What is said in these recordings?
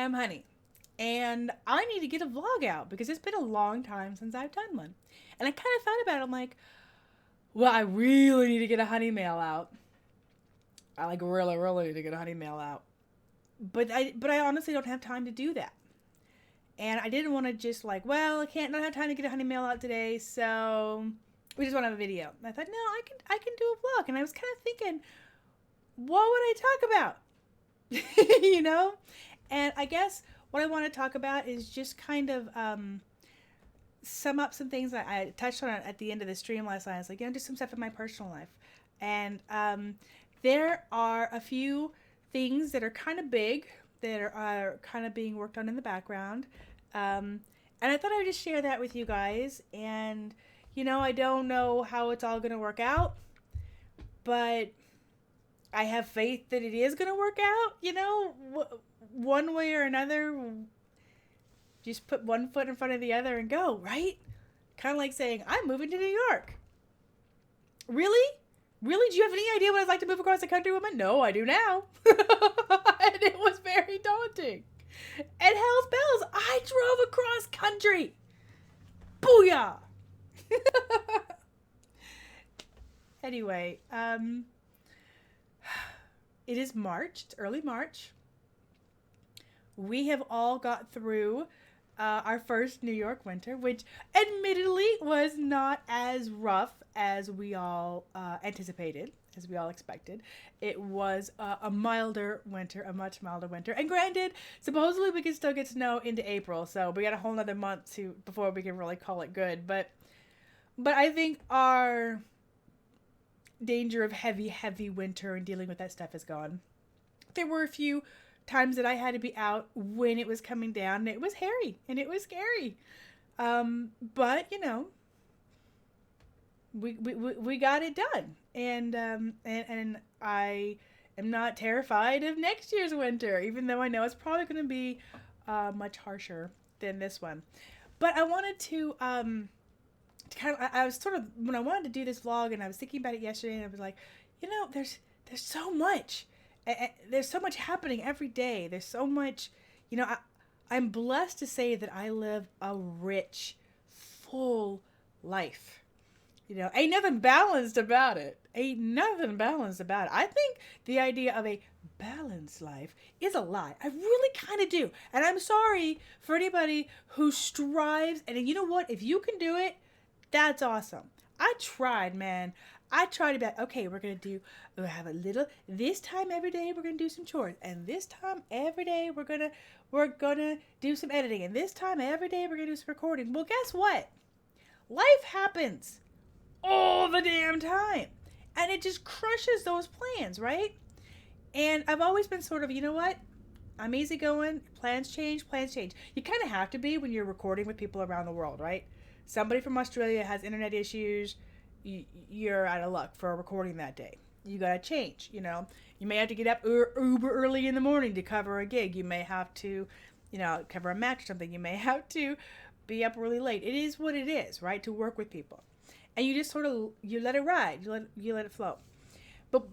am Honey, and I need to get a vlog out because it's been a long time since I've done one. And I kind of thought about it. I'm like, well, I really need to get a honey mail out. I like really, really need to get a honey mail out. But I honestly don't have time to do that. And I didn't want to just like, well, I can't not have time to get a honey mail out today, so we just want to have a video. And I thought, no, I can do a vlog. And I was kind of thinking, what would I talk about? you know? And I guess what I want to talk about is just kind of sum up some things that I touched on at the end of the stream last night. I was like, just some stuff in my personal life. And there are a few things that are kind of big that are kind of being worked on in the background. And I thought I would just share that with you guys. And, I don't know how it's all going to work out, but I have faith that it is going to work out, one way or another. Just put one foot in front of the other and go, right? Kind of like saying, I'm moving to New York. Really? Really? Do you have any idea what it's like to move across the country, woman? No, I do now. And it was very daunting. And hell's bells, I drove across country. Booyah! Anyway, it is March. It's early March. We have all got through our first New York winter, which admittedly was not as rough as we all anticipated, as we all expected. It was a milder winter, a much milder winter. And granted, supposedly we can still get snow into April, so we got a whole nother month before we can really call it good. But I think our danger of heavy winter and dealing with that stuff is gone. There were a few times that I had to be out when it was coming down, and it was hairy and it was scary. But we got it done, and I am not terrified of next year's winter, even though I know it's probably going to be much harsher than this one. But I wanted to I was sort of, when I wanted to do this vlog, and I was thinking about it yesterday, and I was like, there's so much. There's so much happening every day. There's so much, I'm blessed to say that I live a rich, full life. Ain't nothing balanced about it. I think the idea of a balanced life is a lie. I really kind of do. And I'm sorry for anybody who strives. And you know what? If you can do it, that's awesome. I tried, man. I tried to be like, okay, we'll have a little, this time every day we're going to do some chores. And this time every day we're going to do some editing. And this time every day we're going to do some recording. Well, guess what? Life happens all the damn time. And it just crushes those plans, right? And I've always been sort of, you know what? I'm easygoing. Plans change. You kind of have to be when you're recording with people around the world, right? Somebody from Australia has internet issues. You're out of luck for a recording that day. You gotta change, You may have to get up uber early in the morning to cover a gig. You may have to, cover a match or something. You may have to be up really late. It is what it is, right? To work with people. And you just sort of, you let it ride. You let it flow. But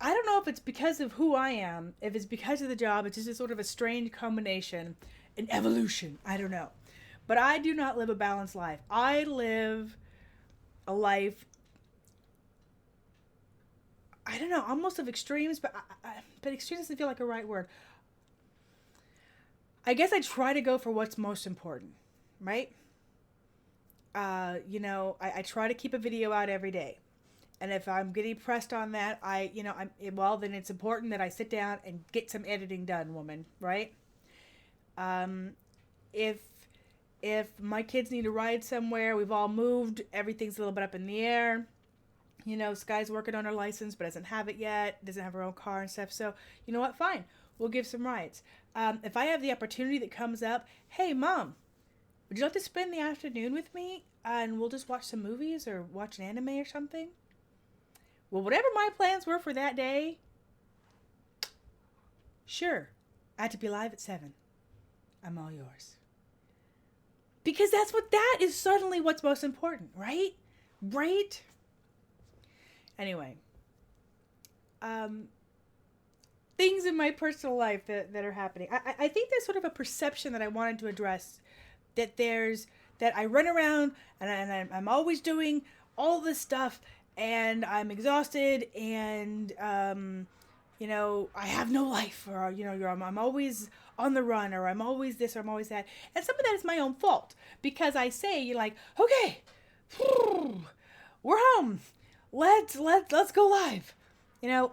I don't know if it's because of who I am, if it's because of the job. It's just a sort of a strange combination, an evolution. I don't know. But I do not live a balanced life. I live a life, I don't know, almost of extremes, but extremes doesn't feel like a right word. I guess I try to go for what's most important, right? I try to keep a video out every day. And if I'm getting pressed on that, then it's important that I sit down and get some editing done, woman, right? If my kids need a ride somewhere, we've all moved, everything's a little bit up in the air. Sky's working on her license, but doesn't have it yet, doesn't have her own car and stuff. So, you know what? Fine. We'll give some rides. If I have the opportunity that comes up, hey, Mom, would you like to spend the afternoon with me? And we'll just watch some movies or watch an anime or something? Well, whatever my plans were for that day, sure. I had to be live at 7. I'm all yours. Because that is suddenly what's most important, right? Right? Anyway, things in my personal life that are happening. I think there's sort of a perception that I wanted to address, that I run around and I'm always doing all this stuff and I'm exhausted and I have no life, or I'm always on the run, or I'm always this, or I'm always that. And some of that is my own fault, because I say, you're like, okay, we're home, let's go live,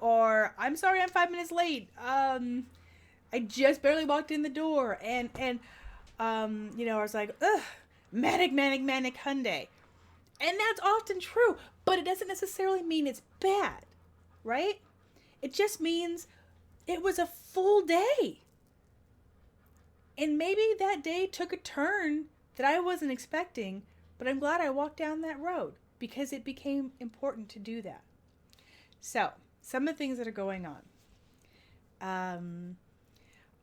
or I'm sorry I'm 5 minutes late. I just barely walked in the door, and I was like, ugh, manic Hyundai. And that's often true, but it doesn't necessarily mean it's bad, right? It just means it was a full day. And maybe that day took a turn that I wasn't expecting, but I'm glad I walked down that road, because it became important to do that. So, some of the things that are going on.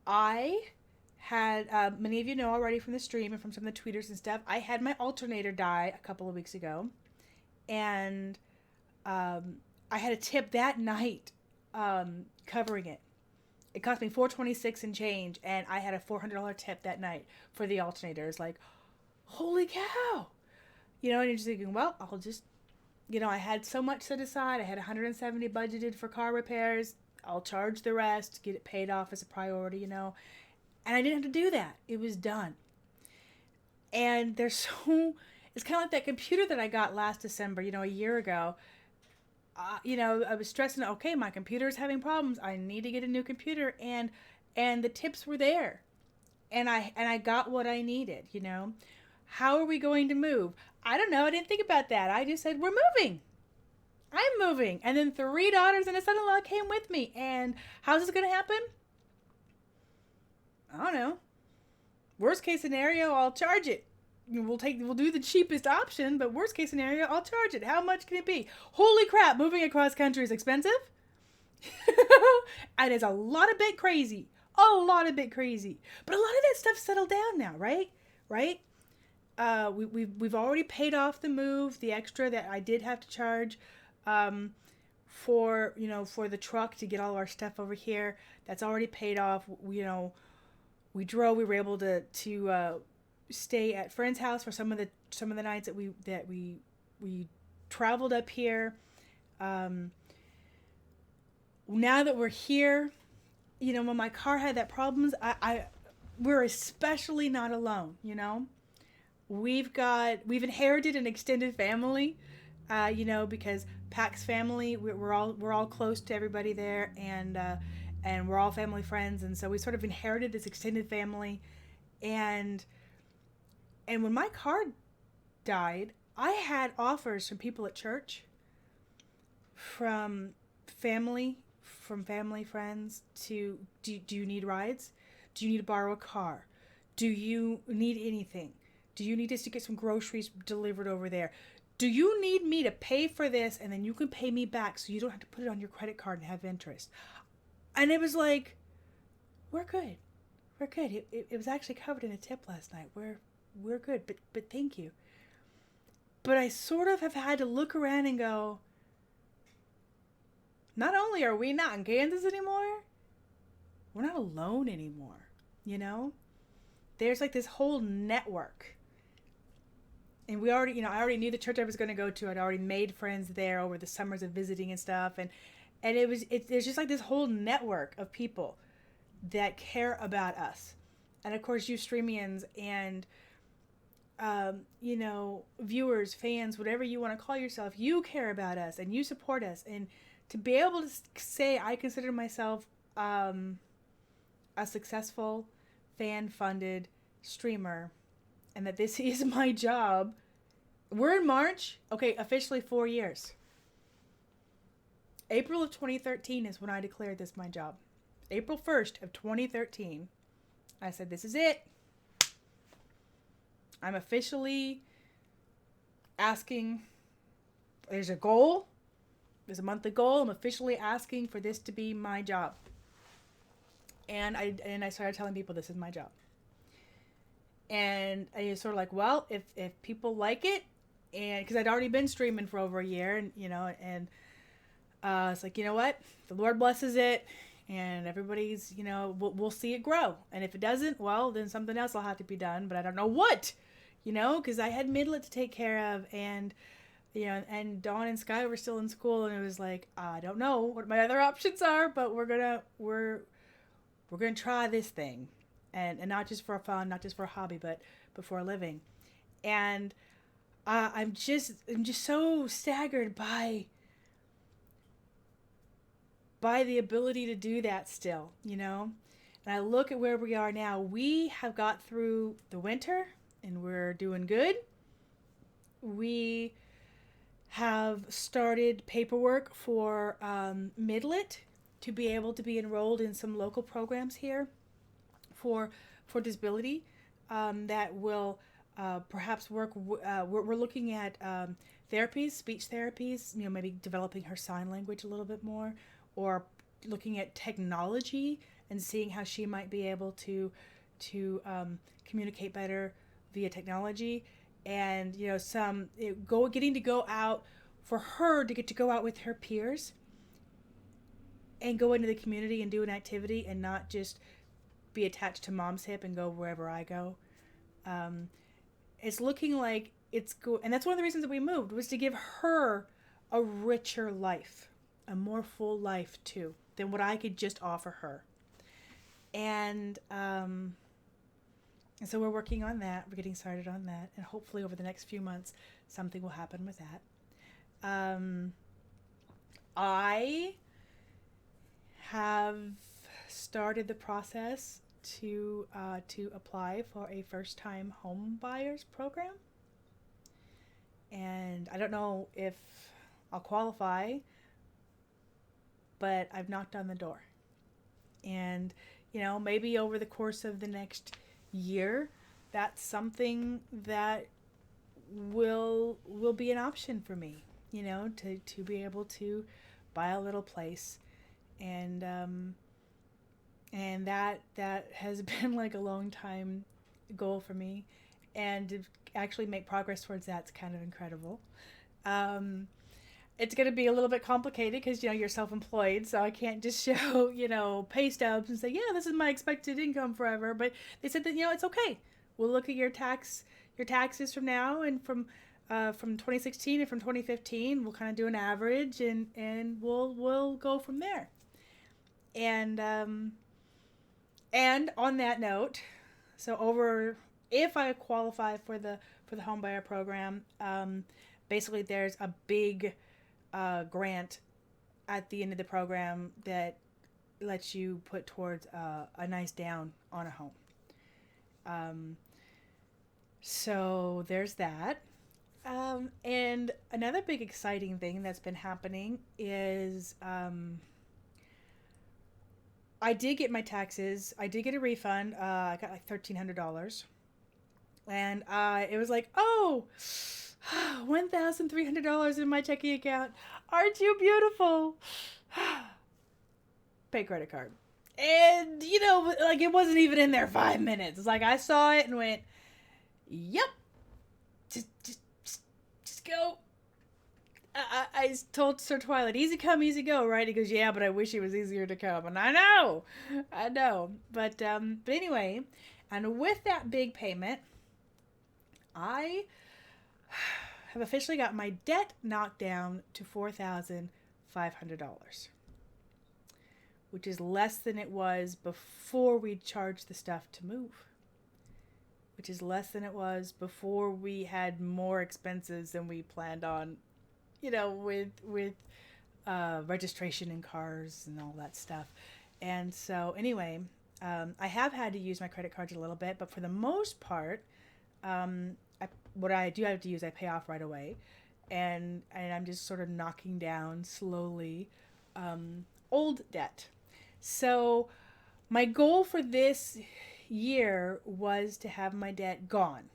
I had, many of you know already from the stream and from some of the tweeters and stuff, I had my alternator die a couple of weeks ago. And I had a tip that night covering it. It cost me $426 and change, and I had a $400 tip that night for the alternator. It's like, holy cow! And you're just thinking, well, I'll just, I had so much set aside. I had $170 budgeted for car repairs. I'll charge the rest, get it paid off as a priority, And I didn't have to do that. It was done. And it's kind of like that computer that I got last December, a year ago. I was stressing, okay, my computer's having problems. I need to get a new computer. And the tips were there. And I got what I needed, How are we going to move? I don't know. I didn't think about that. I just said, we're moving. I'm moving. And then 3 daughters and a son-in-law came with me. And how's this going to happen? I don't know. Worst case scenario, I'll charge it. We'll do the cheapest option, but worst case scenario, I'll charge it. How much can it be? Holy crap, moving across country is expensive. And it's a bit crazy. But a lot of that stuff settled down now, right? We've already paid off the move, the extra that I did have to charge for the truck to get all of our stuff over here. That's already paid off. We were able to stay at friend's house for some of the nights that we traveled up here. Now that we're here, when my car had that problems, we're especially not alone. We've inherited an extended family, because Pac's family, we're all close to everybody there, and we're all family friends, and so we sort of inherited this extended family. And when my car died, I had offers from people at church, from family friends, to do you need rides? Do you need to borrow a car? Do you need anything? Do you need us to get some groceries delivered over there? Do you need me to pay for this and then you can pay me back so you don't have to put it on your credit card and have interest? And it was like, we're good. It was actually covered in a tip last night. We're good, but thank you. But I sort of have had to look around and go, not only are we not in Kansas anymore, we're not alone anymore, There's like this whole network. And we already, I already knew the church I was going to go to. I'd already made friends there over the summers of visiting and stuff. And there's just like this whole network of people that care about us. And of course, you Streamians and, viewers, fans, whatever you want to call yourself, you care about us and you support us. And to be able to say I consider myself a successful, fan-funded streamer, and that this is my job. We're in March. Okay, officially 4 years. April of 2013 is when I declared this my job. April 1st of 2013, I said, this is it. I'm officially asking, there's a goal. There's a monthly goal. I'm officially asking for this to be my job. And I started telling people this is my job. And I was sort of like, well, if people like it, and because I'd already been streaming for over a year, and it's like, you know what, the Lord blesses it, and everybody's, we'll see it grow. And if it doesn't, well, then something else will have to be done, but I don't know what, because I had Midlet to take care of, and and Dawn and Sky were still in school, and it was like, I don't know what my other options are, but we're gonna try this thing, and not just for fun, not just for a hobby, but for a living. And I'm just so staggered by the ability to do that still. And I look at where we are now. We have got through the winter, and we're doing good. We have started paperwork for Midlet to be able to be enrolled in some local programs here for disability that will perhaps work. We're looking at therapies, speech therapies. Maybe developing her sign language a little bit more, or looking at technology and seeing how she might be able to communicate better via technology. And getting to go out, for her to get to go out with her peers and go into the community and do an activity, and not just be attached to mom's hip and go wherever I go. It's looking like it's and that's one of the reasons that we moved, was to give her a richer life, a more full life too, than what I could just offer her. And so we're working on that. We're getting started on that. And hopefully over the next few months, something will happen with that. I have started the process to apply for a first-time home buyers program. And I don't know if I'll qualify, but I've knocked on the door. And, maybe over the course of the next year, that's something that will be an option for me, to be able to buy a little place. And that has been like a long time goal for me, and to actually make progress towards that's kind of incredible. It's going to be a little bit complicated because, you're self-employed, so I can't just show, pay stubs and say, yeah, this is my expected income forever. But they said that, it's okay. We'll look at your taxes from now and from 2016 and from 2015. We'll kind of do an average, and we'll go from there. And on that note, if I qualify for the homebuyer program, basically there's a big grant at the end of the program that lets you put towards a nice down on a home. So there's that. And another big exciting thing that's been happening is I did get my taxes. I did get a refund. I got like $1,300. And it was like, oh, $1,300 in my checking account. Aren't you beautiful? Pay credit card. And, it wasn't even in there 5 minutes. It's like I saw it and went, yep. Just go. I told Sir Twilight, easy come, easy go, right? He goes, yeah, but I wish it was easier to come. And I know. But anyway, and with that big payment, I have officially got my debt knocked down to $4,500, which is less than it was before we charged the stuff to move, which is less than it was before we had more expenses than we planned on, with registration in cars and all that stuff. And so anyway, I have had to use my credit cards a little bit, but for the most part, what I do have to use, I pay off right away. And I'm just sort of knocking down slowly old debt. So my goal for this year was to have my debt gone.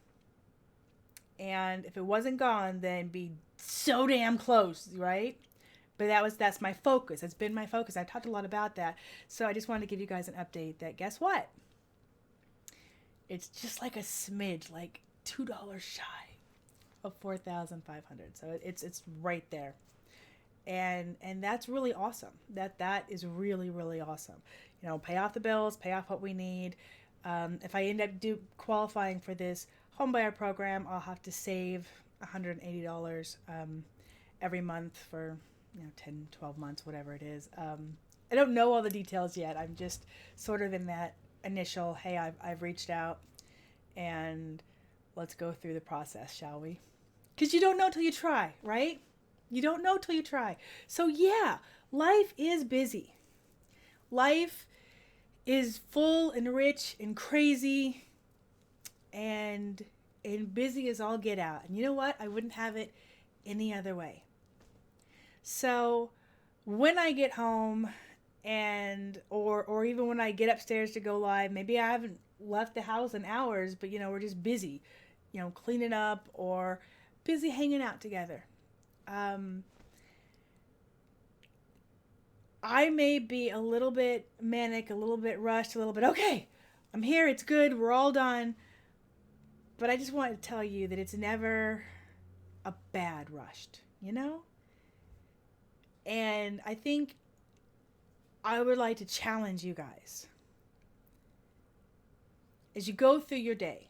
And if it wasn't gone, then be so damn close, right? But that's my focus. It's been my focus. I've talked a lot about that. So I just wanted to give you guys an update that guess what? It's just like a smidge, like $2 shy of $4,500. So it's right there. And that's really awesome. That is really really awesome. Pay off the bills, pay off what we need. If I end up qualifying for this homebuyer program, I'll have to save $180 every month for 10, 12 months, whatever it is. I don't know all the details yet. I'm just sort of in that initial, hey, I've reached out, and let's go through the process, shall we? Because you don't know till you try, right? You don't know till you try. So yeah, life is busy. Life is full and rich and crazy and busy as all get out. And you know what? I wouldn't have it any other way. So when I get home and or even when I get upstairs to go live, maybe I haven't left the house in hours, but we're just busy, cleaning up or busy hanging out together. I may be a little bit manic, a little bit rushed, a little bit, okay, I'm here, it's good, we're all done. But I just want to tell you that it's never a bad rushed, And I think I would like to challenge you guys. As you go through your day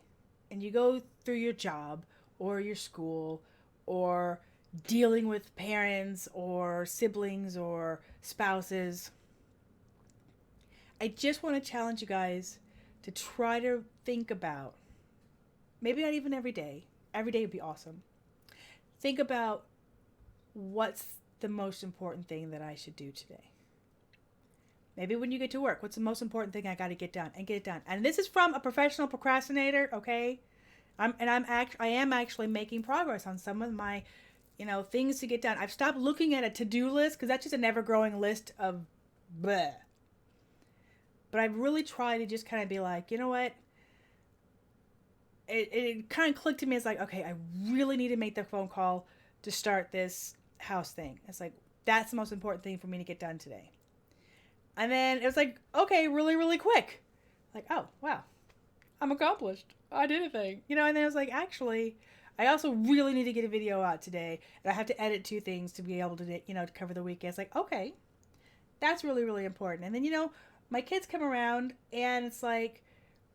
and you go through your job or your school or dealing with parents or siblings or spouses, I just want to challenge you guys to try to think about, maybe not even every day would be awesome. Think about what's the most important thing that I should do today. Maybe when you get to work, what's the most important thing I got to get done, and get it done. And this is from a professional procrastinator, okay? I am actually making progress on some of my, things to get done. I've stopped looking at a to-do list because that's just an ever-growing list of bleh. But I've really tried to just kind of be like, you know what? It kind of clicked to me. It's like, okay, I really need to make the phone call to start this house thing. It's like, that's the most important thing for me to get done today. And then it was like, okay, really, really quick. Like, oh, wow, I'm accomplished. I did a thing. And then I was like, actually, I also really need to get a video out today. And I have to edit 2 things to be able to, to cover the weekend. It's like, okay, that's really, really important. And then, my kids come around and it's like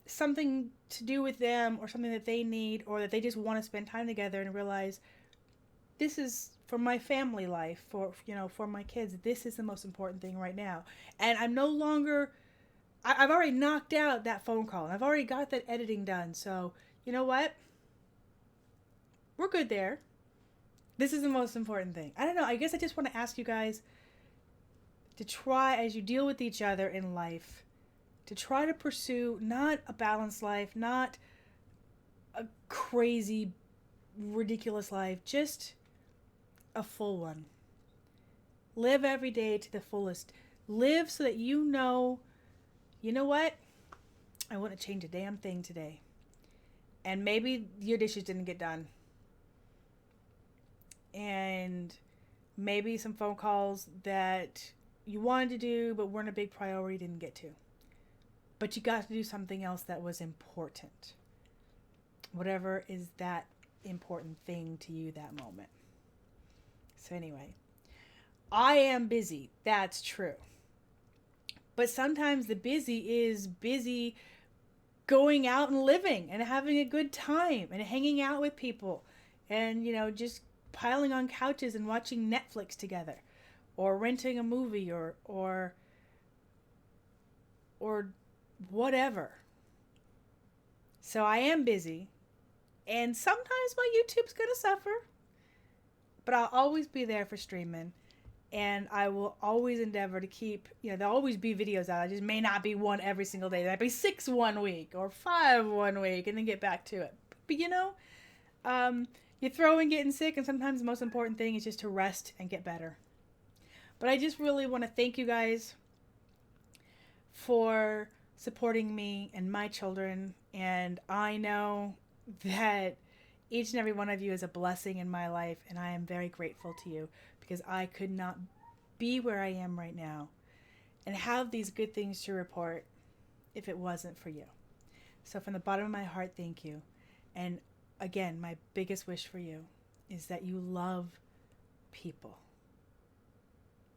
something to do with them or something that they need or that they just want to spend time together and realize this is for my family life, for my kids, this is the most important thing right now. And I'm no longer, I've already knocked out that phone call and I've already got that editing done. So, you know what? We're good there. This is the most important thing. I don't know. I guess I just want to ask you guys to try, as you deal with each other in life, to try to pursue not a balanced life, not a crazy, ridiculous life, just a full one. Live every day to the fullest. Live so that you know what? I wouldn't change a damn thing today. And maybe your dishes didn't get done. And maybe some phone calls that you wanted to do but weren't a big priority, didn't get to. But you got to do something else that was important. Whatever is that important thing to you that moment. So anyway, I am busy. That's true. But sometimes the busy is busy going out and living and having a good time and hanging out with people and, just piling on couches and watching Netflix together or renting a movie or whatever. So I am busy, and sometimes my YouTube's going to suffer, but I'll always be there for streaming, and I will always endeavor to keep, there'll always be videos out. I just may not be one every single day. There might be 6 one week or 5 one week and then get back to it. But you throw in getting sick, and sometimes the most important thing is just to rest and get better. But I just really want to thank you guys for supporting me and my children, and I know that each and every one of you is a blessing in my life, and I am very grateful to you because I could not be where I am right now and have these good things to report if it wasn't for you. So from the bottom of my heart, thank you. And again, my biggest wish for you is that you love people.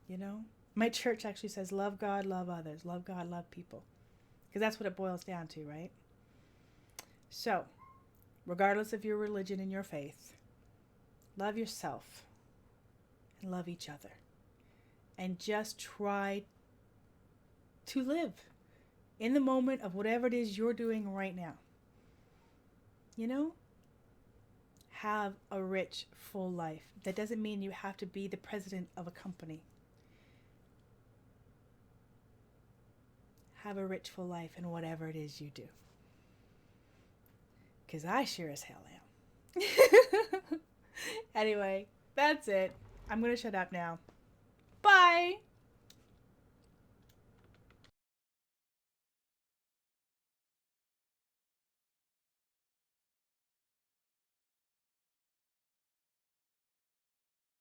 You know? My church actually says, love God, love others. Love God, love people. Because that's what it boils down to, right? So, regardless of your religion and your faith, love yourself and love each other. And just try to live in the moment of whatever it is you're doing right now. You know? Have a rich, full life. That doesn't mean you have to be the president of a company. Have a rich, full life in whatever it is you do. Because I sure as hell am. Anyway, that's it. I'm going to shut up now. Bye!